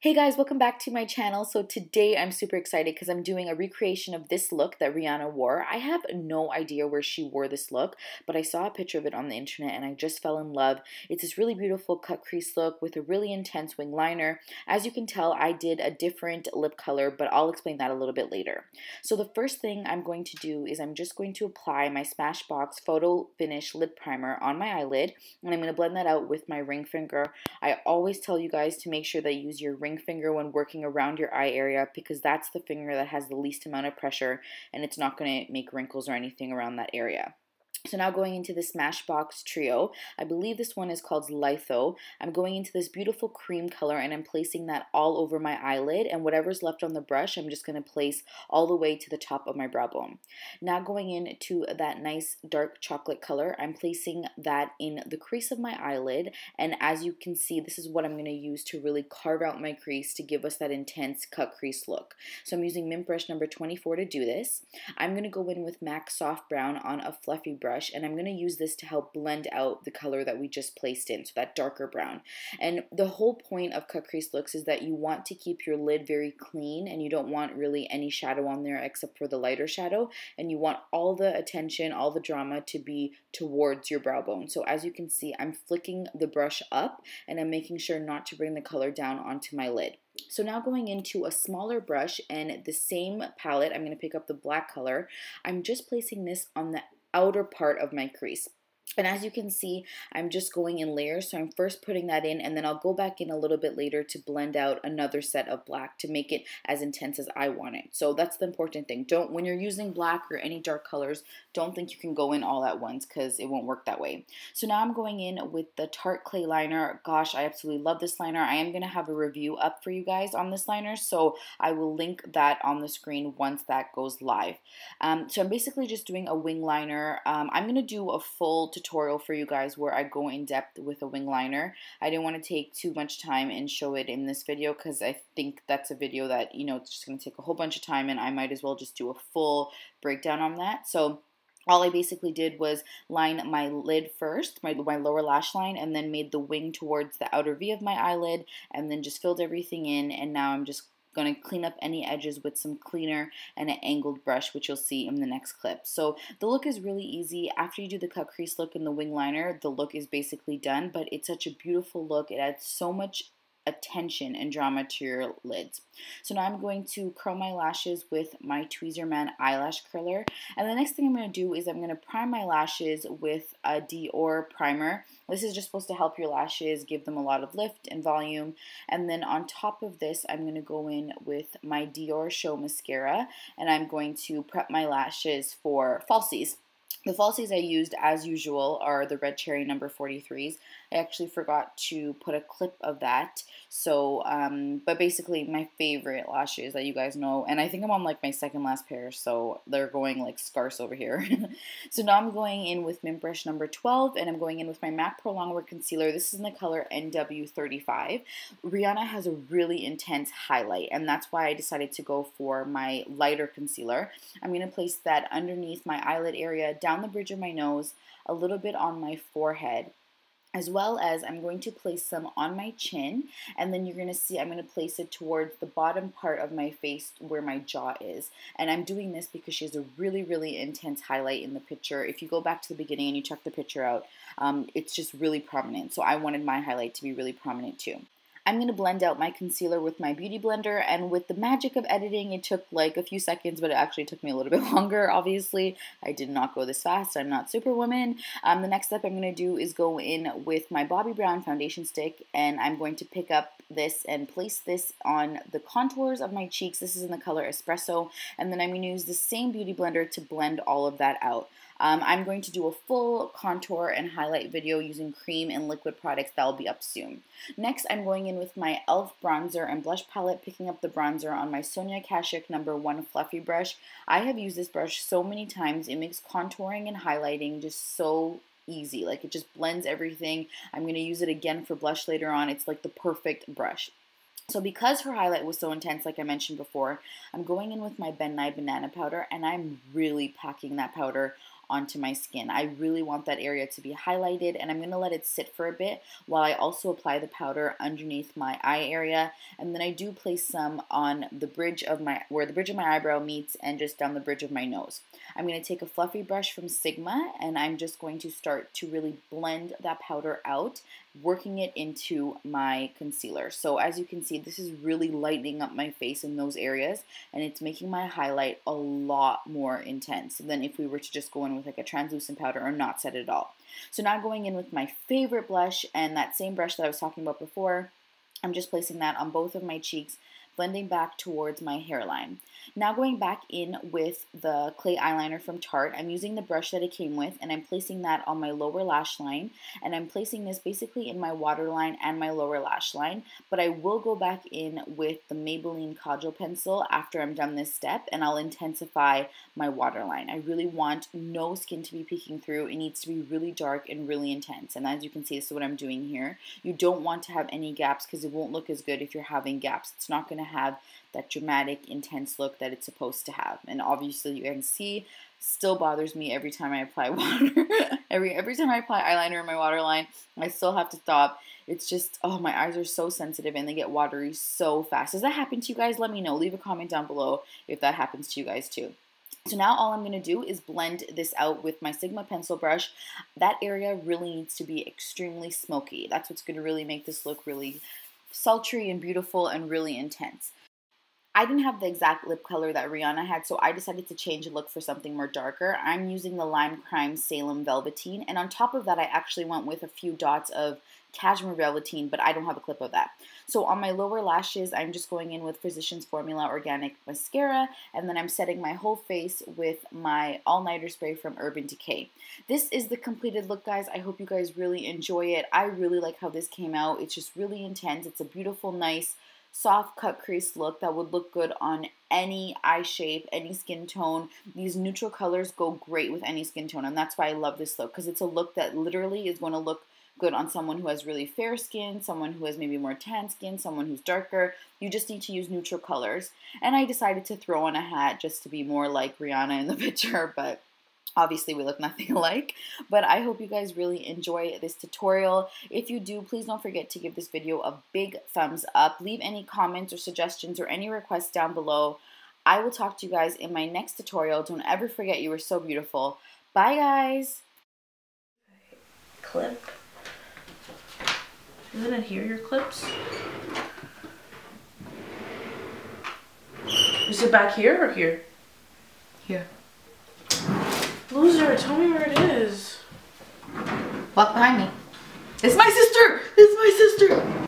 Hey guys, welcome back to my channel. So today I'm super excited because I'm doing a recreation of this look that Rihanna wore. I have no idea where she wore this look, but I saw a picture of it on the internet and I just fell in love. It's this really beautiful cut crease look with a really intense wing liner. As you can tell, I did a different lip color, but I'll explain that a little bit later. So the first thing I'm going to do is I'm just going to apply my Smashbox Photo Finish Lip Primer on my eyelid, and I'm going to blend that out with my ring finger. I always tell you guys to make sure that you use your ring finger when working around your eye area because that's the finger that has the least amount of pressure and it's not going to make wrinkles or anything around that area. So now going into the Smashbox Trio, I believe this one is called Litho. I'm going into this beautiful cream color and I'm placing that all over my eyelid, and whatever's left on the brush I'm just going to place all the way to the top of my brow bone. Now going into that nice dark chocolate color, I'm placing that in the crease of my eyelid, and as you can see, this is what I'm going to use to really carve out my crease to give us that intense cut crease look. So I'm using mint brush number 24 to do this. I'm going to go in with MAC Soft Brown on a fluffy brush, and I'm going to use this to help blend out the color that we just placed in, so that darker brown. And the whole point of cut crease looks is that you want to keep your lid very clean and you don't want really any shadow on there except for the lighter shadow, and you want all the attention, all the drama to be towards your brow bone. So as you can see, I'm flicking the brush up and I'm making sure not to bring the color down onto my lid. So now going into a smaller brush and the same palette, I'm going to pick up the black color. I'm just placing this on the outer part of my crease. And as you can see, I'm just going in layers. So I'm first putting that in, and then I'll go back in a little bit later to blend out another set of black to make it as intense as I want it. So that's the important thing. When you're using black or any dark colors, don't think you can go in all at once because it won't work that way. So now I'm going in with the Tart Clay Liner. Gosh, I absolutely love this liner. I am going to have a review up for you guys on this liner, so I will link that on the screen once that goes live. So I'm basically just doing a wing liner. I'm going to do a full tutorial for you guys where I go in depth with a wing liner. I didn't want to take too much time and show it in this video because I think that's a video that, it's just going to take a whole bunch of time, and I might as well just do a full breakdown on that. So all I basically did was line my lid first, my lower lash line, and then made the wing towards the outer V of my eyelid, and then just filled everything in, and now I'm just going to clean up any edges with some cleaner and an angled brush, which you'll see in the next clip. So the look is really easy. After you do the cut crease look and the wing liner, the look is basically done, but it's such a beautiful look. It adds so much attention and drama to your lids. So now I'm going to curl my lashes with my Tweezerman eyelash curler, and the next thing I'm going to do is I'm going to prime my lashes with a Dior primer. This is just supposed to help your lashes, give them a lot of lift and volume, and then on top of this I'm going to go in with my Dior Show mascara, and I'm going to prep my lashes for falsies. The falsies I used, as usual, are the Red Cherry number 43s. I actually forgot to put a clip of that. So, but basically my favorite lashes that you guys know, and I think I'm on like my second last pair, so they're going like scarce over here. So now I'm going in with mint brush number 12, and I'm going in with my MAC Pro Longwear Concealer. This is in the color NW35. Rihanna has a really intense highlight, and that's why I decided to go for my lighter concealer. I'm going to place that underneath my eyelid area, down the bridge of my nose, a little bit on my forehead, as well as I'm going to place some on my chin, and then you're going to see I'm going to place it towards the bottom part of my face where my jaw is. And I'm doing this because she has a really, really intense highlight in the picture. If you go back to the beginning and you check the picture out, it's just really prominent. So I wanted my highlight to be really prominent too. I'm going to blend out my concealer with my beauty blender, and with the magic of editing, it took like a few seconds, but it actually took me a little bit longer, obviously. I did not go this fast. I'm not Superwoman. The next step I'm going to do is go in with my Bobbi Brown foundation stick, and I'm going to pick up this and place this on the contours of my cheeks. This is in the color Espresso, and then I'm going to use the same beauty blender to blend all of that out. I'm going to do a full contour and highlight video using cream and liquid products that will be up soon. Next, I'm going in with my e.l.f. bronzer and blush palette, picking up the bronzer on my Sonia Kashuk number 1 fluffy brush. I have used this brush so many times. It makes contouring and highlighting just so easy. Like, it just blends everything. I'm going to use it again for blush later on. It's like the perfect brush. So because her highlight was so intense, like I mentioned before, I'm going in with my Ben Nye Banana Powder, and I'm really packing that powder onto my skin. I really want that area to be highlighted, and I'm going to let it sit for a bit while I also apply the powder underneath my eye area. And then I do place some on the bridge of my, where the bridge of my eyebrow meets, and just down the bridge of my nose. I'm going to take a fluffy brush from Sigma, and I'm just going to start to really blend that powder out, working it into my concealer. So as you can see, this is really lightening up my face in those areas, and it's making my highlight a lot more intense than if we were to just go in with like a translucent powder or not set it at all. So now going in with my favorite blush, and that same brush that I was talking about before, I'm just placing that on both of my cheeks, blending back towards my hairline. Now going back in with the clay eyeliner from Tarte, I'm using the brush that it came with, and I'm placing that on my lower lash line, and I'm placing this basically in my waterline and my lower lash line, but I will go back in with the Maybelline Kajo pencil after I'm done this step, and I'll intensify my waterline. I really want no skin to be peeking through. It needs to be really dark and really intense, and as you can see, this is what I'm doing here. You don't want to have any gaps because it won't look as good if you're having gaps. It's not going to have that dramatic, intense look that it's supposed to have. And obviously you can see, still bothers me every time I apply water. every time I apply eyeliner in my waterline, I still have to stop. It's just, oh, my eyes are so sensitive and they get watery so fast. Does that happen to you guys? Let me know. Leave a comment down below if that happens to you guys too. So now all I'm going to do is blend this out with my Sigma pencil brush. That area really needs to be extremely smoky. That's what's going to really make this look really sultry and beautiful and really intense. I didn't have the exact lip color that Rihanna had, so I decided to change the look for something more darker. I'm using the Lime Crime Salem Velveteen, and on top of that, I actually went with a few dots of Cashmere Velveteen, but I don't have a clip of that. So on my lower lashes, I'm just going in with Physicians Formula Organic Mascara, and then I'm setting my whole face with my all-nighter spray from Urban Decay. This is the completed look, guys. I hope you guys really enjoy it. I really like how this came out. It's just really intense. It's a beautiful, nice, soft cut crease look that would look good on any eye shape, any skin tone. These neutral colors go great with any skin tone, and that's why I love this look, because it's a look that literally is going to look good on someone who has really fair skin, someone who has maybe more tan skin, someone who's darker. You just need to use neutral colors. And I decided to throw on a hat just to be more like Rihanna in the picture, but obviously we look nothing alike. But I hope you guys really enjoy this tutorial. If you do, please don't forget to give this video a big thumbs up. Leave any comments or suggestions or any requests down below. I will talk to you guys in my next tutorial. Don't ever forget you are so beautiful. Bye, guys. Clip. Isn't it here, your clips? Is it back here or here? Here. Loser, tell me where it is. Walk behind me. It's my sister! It's my sister!